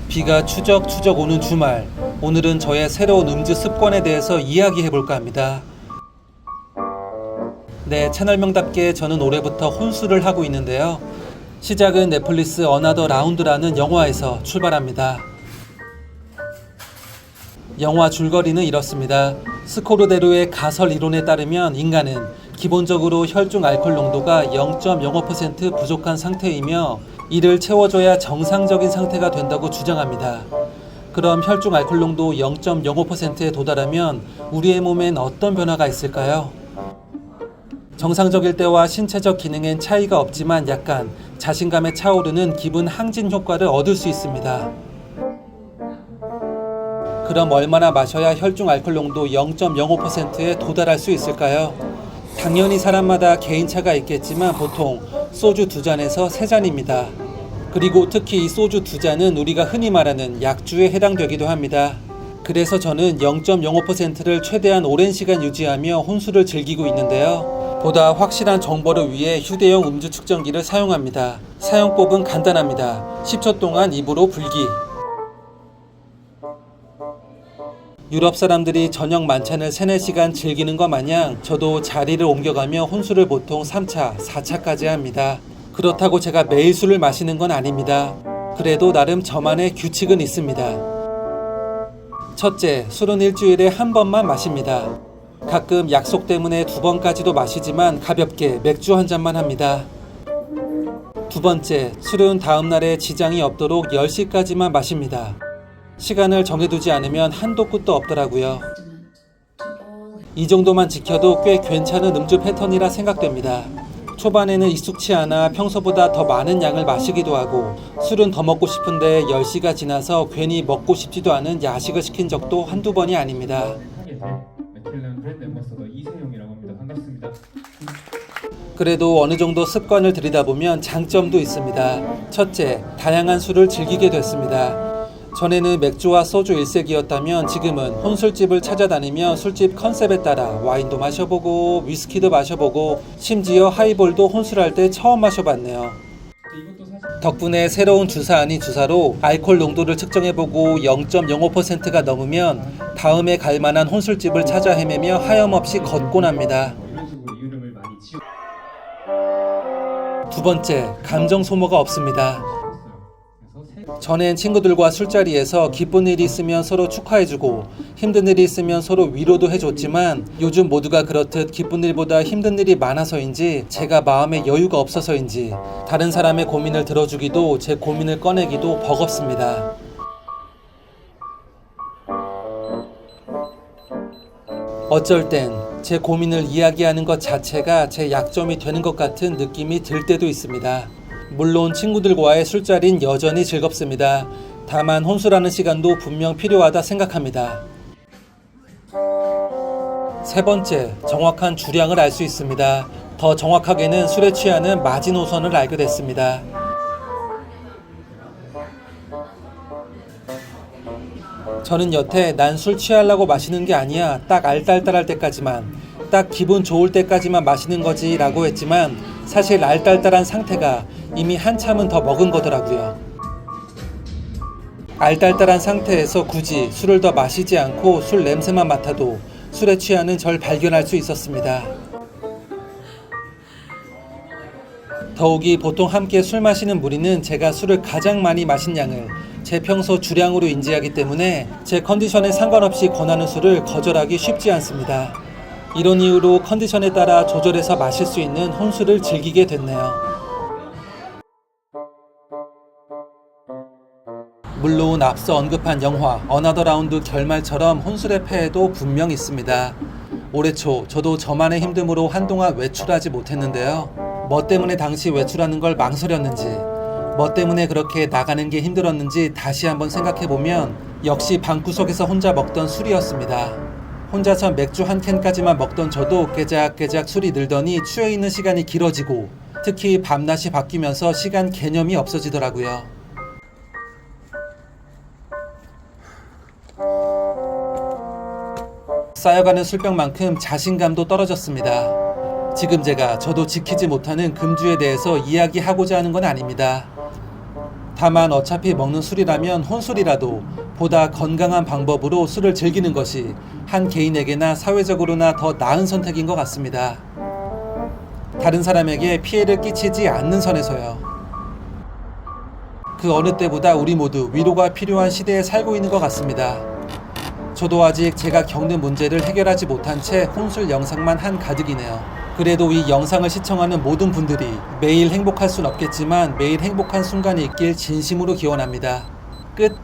비가 추적추적 오는 주말, 오늘은 저의 새로운 음주 습관에 대해서 이야기해볼까 합니다. 네, 채널명답게 저는 올해부터 혼술을 하고 있는데요. 시작은 넷플릭스 어나더 라운드라는 영화에서 출발합니다. 영화 줄거리는 이렇습니다. 스코르데르의 가설 이론에 따르면 인간은 기본적으로 혈중 알코올 농도가 0.05% 부족한 상태이며 이를 채워줘야 정상적인 상태가 된다고 주장합니다. 그럼 혈중 알코올 농도 0.05%에 도달하면 우리의 몸엔 어떤 변화가 있을까요? 정상적일 때와 신체적 기능엔 차이가 없지만 약간 자신감에 차오르는 기분 항진 효과를 얻을 수 있습니다. 그럼 얼마나 마셔야 혈중 알코올 농도 0.05%에 도달할 수 있을까요? 당연히 사람마다 개인차가 있겠지만 보통 소주 2잔에서 3잔입니다. 그리고 특히 이 소주 2잔은 우리가 흔히 말하는 약주에 해당되기도 합니다. 그래서 저는 0.05%를 최대한 오랜 시간 유지하며 혼술을 즐기고 있는데요. 보다 확실한 정보를 위해 휴대용 음주 측정기를 사용합니다. 사용법은 간단합니다. 10초 동안 입으로 불기. 유럽 사람들이 저녁 만찬을 3-4시간 즐기는 것 마냥 저도 자리를 옮겨가며 혼술을 보통 3차, 4차까지 합니다. 그렇다고 제가 매일 술을 마시는 건 아닙니다. 그래도 나름 저만의 규칙은 있습니다. 첫째, 술은 일주일에 한 번만 마십니다. 가끔 약속 때문에 2번까지도 마시지만 가볍게 맥주 한 잔만 합니다. 두 번째, 술은 다음날에 지장이 없도록 10시까지만 마십니다. 시간을 정해두지 않으면 한도 끝도 없더라고요. 이 정도만 지켜도 꽤 괜찮은 음주 패턴이라 생각됩니다. 초반에는 익숙치 않아 평소보다 더 많은 양을 마시기도 하고 술은 더 먹고 싶은데 10시가 지나서 괜히 먹고 싶지도 않은 야식을 시킨 적도 한두 번이 아닙니다. 그래도 어느 정도 습관을 들이다 보면 장점도 있습니다. 첫째, 다양한 술을 즐기게 됐습니다. 전에는 맥주와 소주 일색이었다면 지금은 혼술집을 찾아다니며 술집 컨셉에 따라 와인도 마셔보고 위스키도 마셔보고 심지어 하이볼도 혼술할 때 처음 마셔봤네요. 덕분에 새로운 주사 아닌 주사로 알코올 농도를 측정해보고 0.05%가 넘으면 다음에 갈만한 혼술집을 찾아 헤매며 하염없이 걷곤 합니다. 두 번째, 감정 소모가 없습니다. 전엔 친구들과 술자리에서 기쁜 일이 있으면 서로 축하해주고 힘든 일이 있으면 서로 위로도 해줬지만 요즘 모두가 그렇듯 기쁜 일보다 힘든 일이 많아서인지 제가 마음에 여유가 없어서인지 다른 사람의 고민을 들어주기도 제 고민을 꺼내기도 버겁습니다. 어쩔 땐 제 고민을 이야기하는 것 자체가 제 약점이 되는 것 같은 느낌이 들 때도 있습니다. 물론 친구들과의 술자리는 여전히 즐겁습니다. 다만 혼술하는 시간도 분명 필요하다 생각합니다. 세 번째, 정확한 주량을 알 수 있습니다. 더 정확하게는 술에 취하는 마지노선을 알게 됐습니다. 저는 여태 난 술 취하려고 마시는 게 아니야, 딱 알딸딸할 때까지만, 딱 기분 좋을 때까지만 마시는 거지 라고 했지만 사실 알딸딸한 상태가 이미 한참은 더 먹은 거더라고요. 알딸딸한 상태에서 굳이 술을 더 마시지 않고 술 냄새만 맡아도 술에 취하는 절 발견할 수 있었습니다. 더욱이 보통 함께 술 마시는 무리는 제가 술을 가장 많이 마신 양을 제 평소 주량으로 인지하기 때문에 제 컨디션에 상관없이 권하는 술을 거절하기 쉽지 않습니다. 이런 이유로 컨디션에 따라 조절해서 마실 수 있는 혼술을 즐기게 됐네요. 물론 앞서 언급한 영화 어나더 라운드 결말처럼 혼술의 폐해도 분명 있습니다. 올해 초 저도 저만의 힘듦으로 한동안 외출하지 못했는데요. 뭐 때문에 당시 외출하는 걸 망설였는지, 뭐 때문에 그렇게 나가는 게 힘들었는지 다시 한번 생각해보면 역시 방구석에서 혼자 먹던 술이었습니다. 혼자서 맥주 한 캔까지만 먹던 저도 깨작깨작 술이 늘더니 취해있는 시간이 길어지고 특히 밤낮이 바뀌면서 시간 개념이 없어지더라고요. 쌓여가는 술병만큼 자신감도 떨어졌습니다. 지금 제가 저도 지키지 못하는 금주에 대해서 이야기하고자 하는 건 아닙니다. 다만 어차피 먹는 술이라면 혼술이라도 보다 건강한 방법으로 술을 즐기는 것이 한 개인에게나 사회적으로나 더 나은 선택인 것 같습니다. 다른 사람에게 피해를 끼치지 않는 선에서요. 그 어느 때보다 우리 모두 위로가 필요한 시대에 살고 있는 것 같습니다. 저도 아직 제가 겪는 문제를 해결하지 못한 채 혼술 영상만 한 가득이네요. 그래도 이 영상을 시청하는 모든 분들이 매일 행복할 순 없겠지만 매일 행복한 순간이 있길 진심으로 기원합니다. 끝.